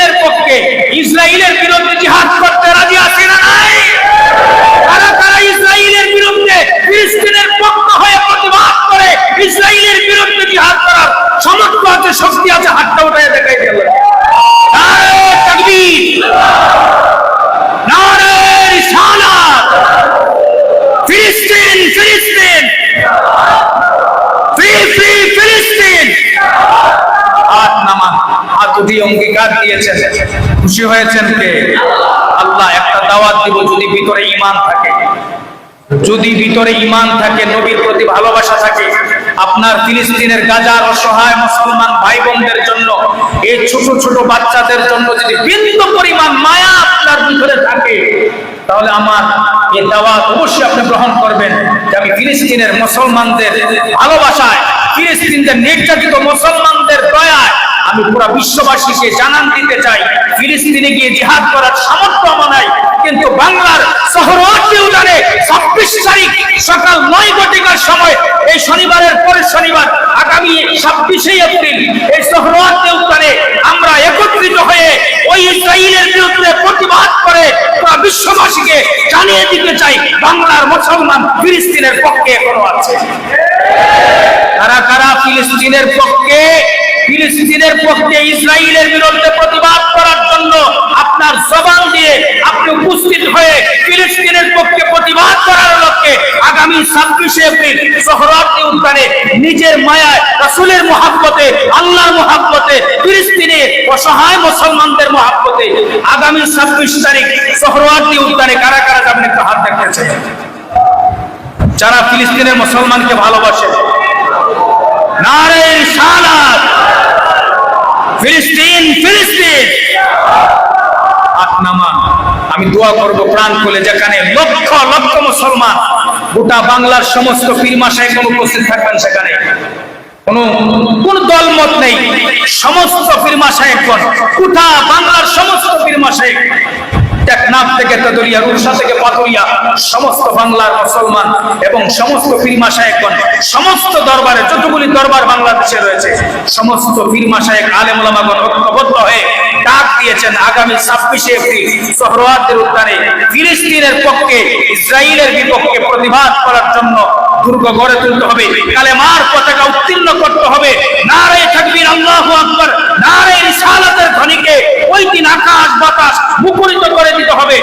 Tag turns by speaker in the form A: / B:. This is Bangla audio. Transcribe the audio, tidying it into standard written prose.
A: ফিলিস্তিনের পক্ষে ইসরায়েলের বিরুদ্ধে জিহাদ করতে রাজি আছে না নাই? কারা কারা ইসরায়েলের বিরুদ্ধে ফিলিস্তিনের পক্ষ হয়ে প্রতিবাদ করে ইসরায়েলের বিরুদ্ধে জিহাদ করার সামর্থ্য আছে, শক্তি আছে? হাতটা উঠায় দেখাই দিল। নারে তাকবীর, নারে রিসালাত। ফিলিস্তিন, ফিলিস্তিন, ফ্রি ফ্রি ফিলিস্তিন। হাত নামান, হাত উঠিয়ে অঙ্গীকার দিয়েছেন। খুশি হয়েছেন কে? আল্লাহ। একটা দাওয়াত দিব, যদি ভিতরে ঈমান থাকে, যদি ভিতরে ঈমান থাকে, নবীর প্রতি ভালোবাসা থাকে, আপনার ফিলিস্তিনের গাজার অসহায় মুসলমান ভাই বোনদের জন্য, এই ছোট ছোট বাচ্চাদের জন্য যদি বিন্দু পরিমাণ মায়া আপনার ভিতরে থাকে, তাহলে আমার এই দাওয়াত অবশ্যই আপনি গ্রহণ করবেন যে আমি ফিলিস্তিনের মুসলমানদের ভালোবাসায়, ফিলিস্তিনদের নির্যাতিত মুসলমানদের দয়ায় আমি পুরো বিশ্ববাসীকে জানান দিতে চাই, ফিলিস্তিনে গিয়ে জিহাদ করার সামর্থ্য আমার নাই, কিন্তু বাংলার সোহরাওয়ার্দী উদ্যানে 26 তারিখ সকাল 9 ঘটিকার সময়, এই শনিবারের পরের শনিবার আগামী 26 এপ্রিল, এই সোহরাওয়ার্দী উদ্যানে আমরা একত্রিত হয়ে ওই ইসরায়েলের বিরুদ্ধে প্রতিবাদ করে পুরো বিশ্ববাসীকে জানিয়ে দিতে চাই বাংলার মুসলমান ফিলিস্তিনের পক্ষে এখনো আছে। কারা কারা ফিলিস্তিনের পক্ষে, ফিলিস্তিনের পক্ষে ইসরায়েলের বিরুদ্ধে প্রতিবাদ করার জন্য আপনার জবান দিয়ে আপনি উপস্থিত হয়ে ফিলিস্তিনের পক্ষে প্রতিবাদ করার লক্ষ্যে আগামী 26 এপ্রিল সোহরাওয়ার্দী উদ্যানে নিজের মায়ায়, রাসূলের মহব্বতে, আল্লাহর মহব্বতে, ফিলিস্তিনের অসহায় মুসলমানদের মহব্বতে আগামী 26 তারিখ সোহরাওয়ার্দী উদ্যানে কারা কারা যাবেন একটু হাত দেখতেছে? যারা ফিলিস্তিনের মুসলমানকে ভালোবাসে, নারে রিসালাত। ফিলিস্তিন, ফিলিস্তিন। আমি দোয়া করব প্রাণ খুলে, যেখানে লক্ষ লক্ষ মুসলমান, গোটা বাংলার সমস্ত পীর মাশায়েখ উপস্থিত থাকবেন, সেখানে কোন দলমত নেই, সমস্ত পীর মাশায়েখগণ, গোটা বাংলার সমস্ত পীর মাশায়েখ, টেকনাফ থেকে তেতুলিয়া, রূপসা থেকে পাথুরিয়া, সমস্ত বাংলার মুসলমান এবং সমস্ত পীর মাশায়েখগণ, সমস্ত দরবারে, যতগুলি দরবার বাংলাদেশে রয়েছে, সমস্ত পীর মাশায়েখ আলেম ওলামাগণ ঐক্যবদ্ধ হয়ে ডাক দিয়েছেন আগামী 26 এপ্রিল সোহরাওয়ার্দী উদ্যানে ফিলিস্তিনের পক্ষে, ইসরায়েলের বিপক্ষে প্রতিবাদ করার জন্য দুর্গ গড়ে তুলতে হবে, কালেমার পতাকা উত্তীর্ণ করতে হবে। নারে তাকবীর, আল্লাহু আকবার, নারে রিসালাতের ধ্বনিকে ওই দিন আকাশ বাতাস মুখরিত করে দিতে হবে।